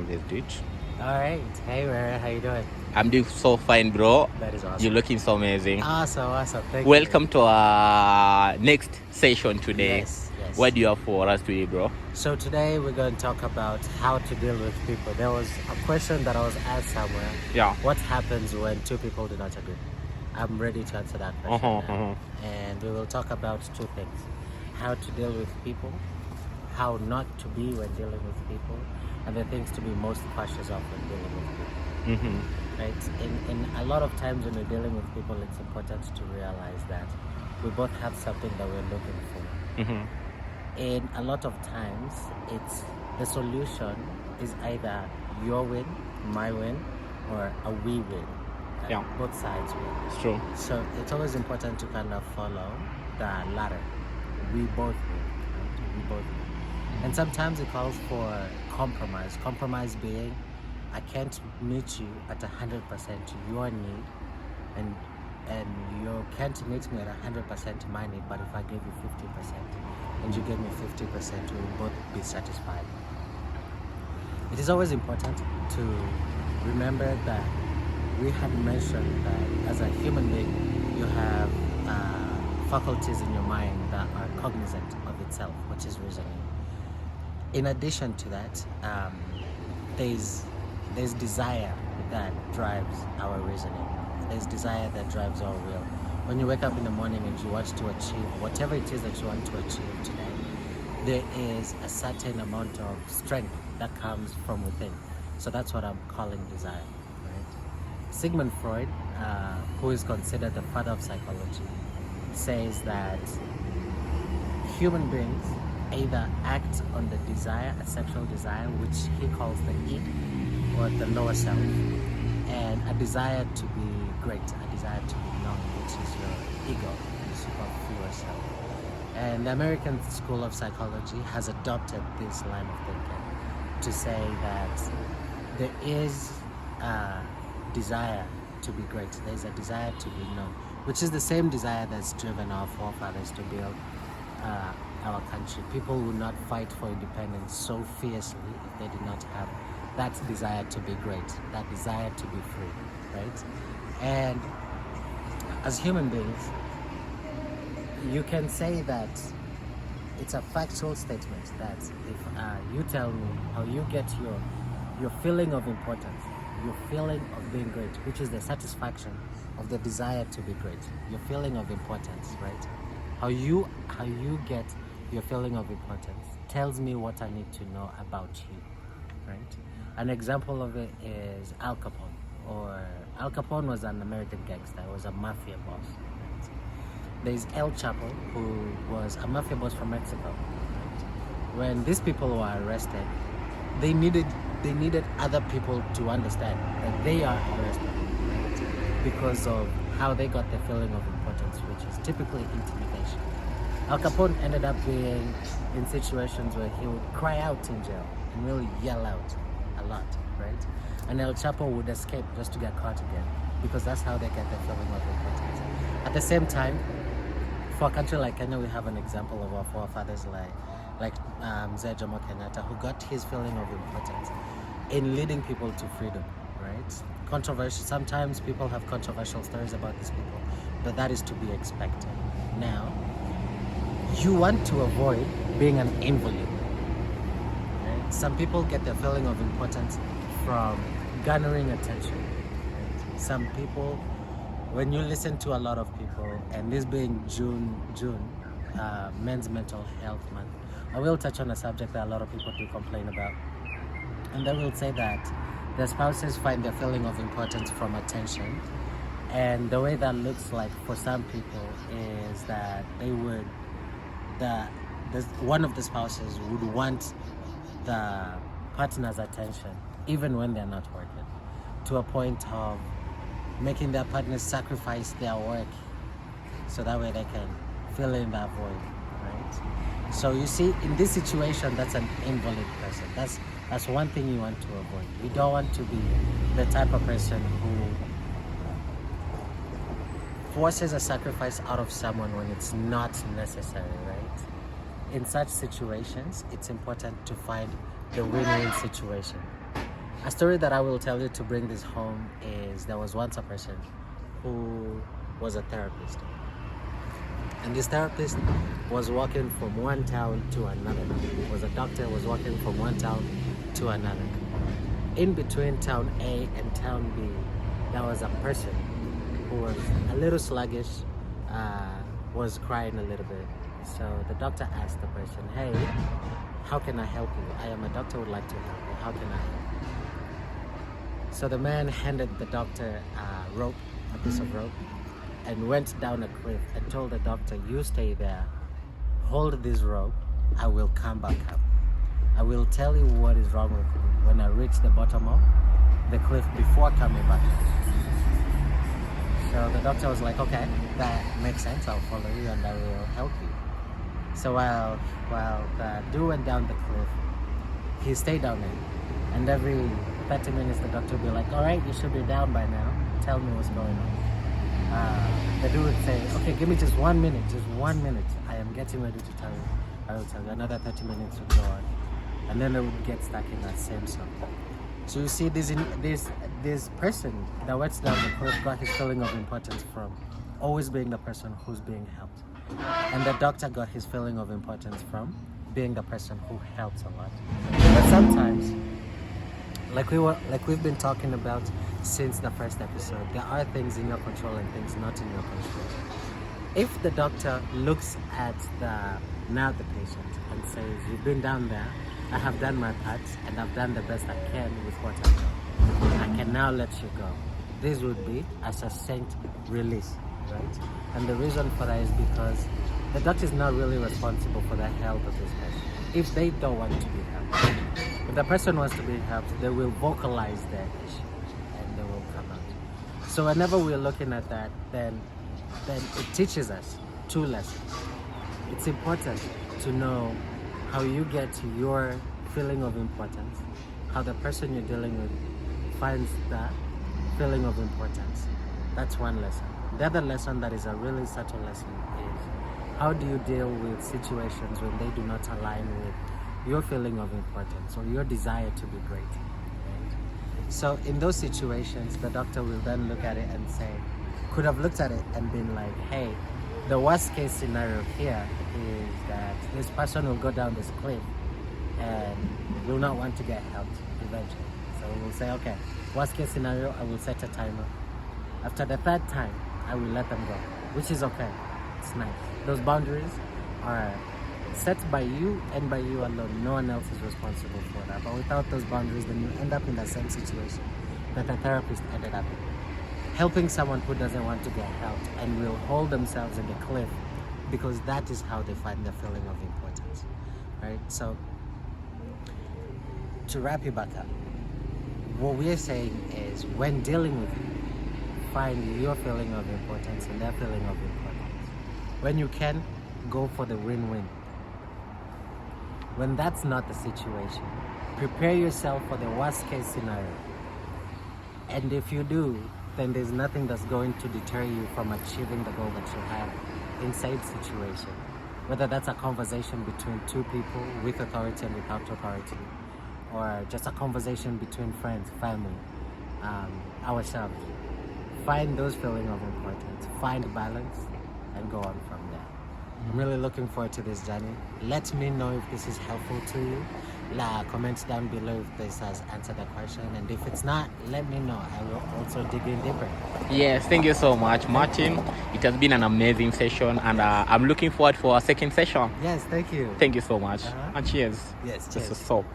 this dude. All right. Hey, Mary, how you doing? I'm doing so fine, bro. That is awesome. You're looking so amazing. Awesome. Thank you. Welcome to our next session today. Yes. What do you have for us today, bro? So today we're going to talk about how to deal with people. There was a question that I was asked somewhere. Yeah. What happens when two people do not agree? I'm ready to answer that question now. And we will talk about two things: how to deal with people, how not to be when dealing with people, and the things to be most cautious of when dealing with people. Right? In a lot of times when we're dealing with people, it's important to realize that we both have something that we're looking for. And a lot of times, it's the solution is either your win, my win, or a we win. Yeah. Both sides win. It's true. So it's always important to kind of follow the latter. We both win. Right? We both win. And sometimes it calls for compromise. Compromise being, I can't meet you at 100% your need, and you can't meet me at 100% my need. But if I give you 50% and you give me 50%, we will both be satisfied. It is always important to remember that we have mentioned that as a human being, you have faculties in your mind that are cognizant of itself, which is reasoning. In addition to that, there's desire that drives our reasoning. There's desire that drives our will. When you wake up in the morning and you want to achieve whatever it is that you want to achieve today, there is a certain amount of strength that comes from within. So that's what I'm calling desire. Right? Sigmund Freud, who is considered the father of psychology, says that human beings either act on the desire, a sexual desire, which he calls the id, or the lower self, and a desire to be great, a desire to be known, which is your ego, the superfluous self. And the American School of Psychology has adopted this line of thinking to say that there is a desire to be great, there's a desire to be known, which is the same desire that's driven our forefathers to build our country. People would not fight for independence so fiercely if they did not have that desire to be great, that desire to be free, right? And as human beings, you can say that it's a factual statement that if you tell me how you get your feeling of importance, your feeling of being great, which is the satisfaction of the desire to be great, your feeling of importance, right? How you get your feeling of importance tells me what I need to know about you, right? An example of it is Al Capone. Al Capone was an American gangster, he was a mafia boss. Right? There's El Chapo, who was a mafia boss from Mexico. Right? When these people were arrested, they needed other people to understand that they are arrested, right? Because of how they got the feeling of importance, which is typically intimidation. Al Capone ended up being in situations where he would cry out in jail and really yell out a lot, right? And El Chapo would escape just to get caught again, because that's how they get the feeling of importance. At the same time, for a country like Kenya, we have an example of our forefathers like Mzee Jomo Kenyatta, who got his feeling of importance in leading people to freedom, right? Controversial. Sometimes people have controversial stories about these people, but that is to be expected. Now, you want to avoid being an invalid. Right? Some people get their feeling of importance from garnering attention. Right? Some people, when you listen to a lot of people, and this being June, Men's Mental Health Month, I will touch on a subject that a lot of people do complain about. And they will say that their spouses find their feeling of importance from attention. And the way that looks like for some people is that they would, one of the spouses would want the partner's attention even when they're not working, to a point of making their partners sacrifice their work so that way they can fill in that void, right? So you see, in this situation, that's an invalid person. That's one thing you want to avoid. You don't want to be the type of person who forces a sacrifice out of someone when it's not necessary, right? In such situations, it's important to find the win-win situation. A story that I will tell you to bring this home is there was once a person who was a therapist. And this therapist was walking from one town to another. Was a doctor, was walking from one town to another. In between town A and town B, there was a person who was a little sluggish, was crying a little bit. So the doctor asked the person, hey, how can I help you? I am a doctor, would like to help you. How can I help you? So the man handed the doctor a rope, a piece of rope, and went down a cliff and told the doctor, you stay there, hold this rope, I will come back up. I will tell you what is wrong with you when I reach the bottom of the cliff before coming back up. So the doctor was like, okay, that makes sense, I'll follow you and I will help you. So while the dude went down the cliff, he stayed down there. And every 30 minutes the doctor would be like, all right, you should be down by now. Tell me what's going on. The dude would say, okay, give me just 1 minute, just 1 minute. I am getting ready to tell you. I will tell you. Another 30 minutes would go on. And then they would get stuck in that same song. So you see, this person that went down the cliff got his feeling of importance from always being the person who's being helped. And the doctor got his feeling of importance from being the person who helps a lot. But sometimes, like we've been talking about since the first episode, there are things in your control and things not in your control. If the doctor looks at the patient and says, you've been down there, I have done my part and I've done the best I can with what I know. I can now let you go. This would be a succinct release, right? And the reason for that is because the doctor is not really responsible for the health of this person. If they don't want to be helped, if the person wants to be helped, they will vocalize their issue and they will come out. So whenever we're looking at that, then it teaches us two lessons. It's important to know how you get to your feeling of importance, how the person you're dealing with finds that feeling of importance. That's one lesson. The other lesson that is a really subtle lesson is how do you deal with situations when they do not align with your feeling of importance or your desire to be great. Right? So in those situations, the doctor will then look at it and say, could have looked at it and been like, hey, the worst case scenario here is that this person will go down this cliff and will not want to get helped eventually. So we'll say, okay, worst case scenario, I will set a timer. After the third time, I will let them go, which is okay. It's nice. Those boundaries are set by you and by you alone. No one else is responsible for that. But without those boundaries, then you end up in the same situation that the therapist ended up in. Helping someone who doesn't want to get helped and will hold themselves in the cliff because that is how they find the feeling of importance, right? So to wrap it back up, what we're saying is when dealing with you, find your feeling of importance and their feeling of importance. When you can, go for the win-win. When that's not the situation, prepare yourself for the worst case scenario. And if you do, then there's nothing that's going to deter you from achieving the goal that you have in said situation. Whether that's a conversation between two people with authority and without authority, or just a conversation between friends, family, ourselves. Find those feelings of importance, find balance, and go on from there. I'm really looking forward to this journey. Let me know if this is helpful to you. Comment down below if this has answered the question, and if it's not, let me know. I will also dig in deeper. Yes, thank you so much, Martin. It has been an amazing session, and I'm looking forward for a second session. Yes, thank you. Thank you so much. And cheers. Yes, This cheers. is soap.